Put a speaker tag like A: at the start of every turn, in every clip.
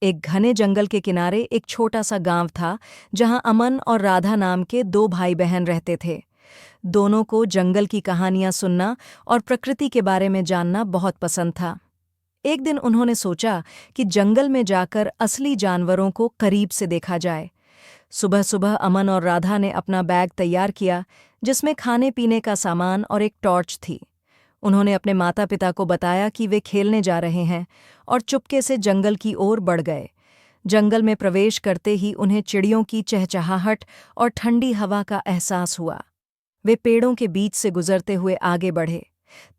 A: एक घने जंगल के किनारे एक छोटा सा गांव था जहां अमन और राधा नाम के दो भाई बहन रहते थे। दोनों को जंगल की कहानियां सुनना और प्रकृति के बारे में जानना बहुत पसंद था। एक दिन उन्होंने सोचा कि जंगल में जाकर असली जानवरों को करीब से देखा जाए। सुबह सुबह अमन और राधा ने अपना बैग तैयार किया, जिसमें खाने पीने का सामान और एक टॉर्च थी। उन्होंने अपने माता पिता को बताया कि वे खेलने जा रहे हैं और चुपके से जंगल की ओर बढ़ गए। जंगल में प्रवेश करते ही उन्हें चिड़ियों की चहचहाहट और ठंडी हवा का एहसास हुआ। वे पेड़ों के बीच से गुजरते हुए आगे बढ़े।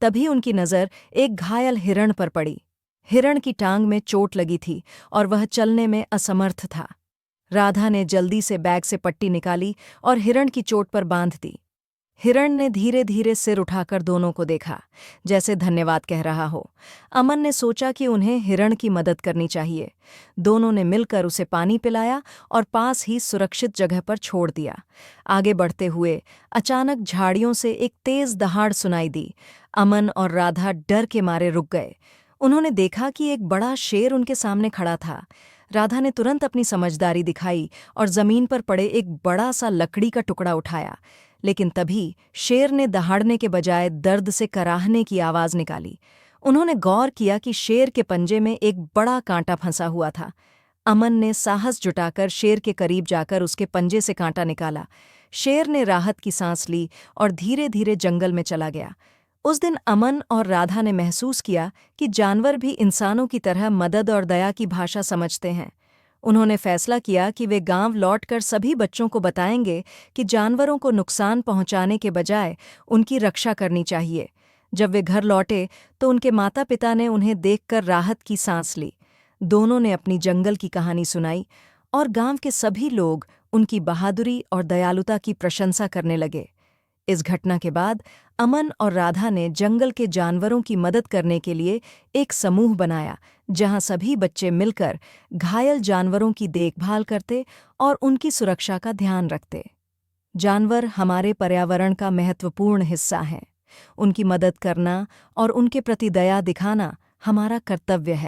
A: तभी उनकी नज़र एक घायल हिरण पर पड़ी। हिरण की टांग में चोट लगी थी और वह चलने में असमर्थ था। राधा ने जल्दी से बैग से पट्टी निकाली और हिरण की चोट पर बांध दी। हिरण ने धीरे धीरे सिर उठाकर दोनों को देखा, जैसे धन्यवाद कह रहा हो। अमन ने सोचा कि उन्हें हिरण की मदद करनी चाहिए। दोनों ने मिलकर उसे पानी पिलाया और पास ही सुरक्षित जगह पर छोड़ दिया। आगे बढ़ते हुए अचानक झाड़ियों से एक तेज दहाड़ सुनाई दी। अमन और राधा डर के मारे रुक गए। उन्होंने देखा कि एक बड़ा शेर उनके सामने खड़ा था। राधा ने तुरंत अपनी समझदारी दिखाई और जमीन पर पड़े एक बड़ा सा लकड़ी का टुकड़ा उठाया। लेकिन तभी शेर ने दहाड़ने के बजाय दर्द से कराहने की आवाज निकाली। उन्होंने गौर किया कि शेर के पंजे में एक बड़ा कांटा फंसा हुआ था। अमन ने साहस जुटाकर शेर के करीब जाकर उसके पंजे से कांटा निकाला। शेर ने राहत की सांस ली और धीरे धीरे जंगल में चला गया। उस दिन अमन और राधा ने महसूस किया कि जानवर भी इंसानों की तरह मदद और दया की भाषा समझते हैं। उन्होंने फैसला किया कि वे गांव लौटकर सभी बच्चों को बताएंगे कि जानवरों को नुकसान पहुंचाने के बजाय उनकी रक्षा करनी चाहिए। जब वे घर लौटे तो उनके माता पिता ने उन्हें देखकर राहत की सांस ली। दोनों ने अपनी जंगल की कहानी सुनाई और गांव के सभी लोग उनकी बहादुरी और दयालुता की प्रशंसा करने लगे। इस घटना के बाद अमन और राधा ने जंगल के जानवरों की मदद करने के लिए एक समूह बनाया, जहां सभी बच्चे मिलकर घायल जानवरों की देखभाल करते और उनकी सुरक्षा का ध्यान रखते। जानवर हमारे पर्यावरण का महत्वपूर्ण हिस्सा हैं। उनकी मदद करना और उनके प्रति दया दिखाना हमारा कर्तव्य है।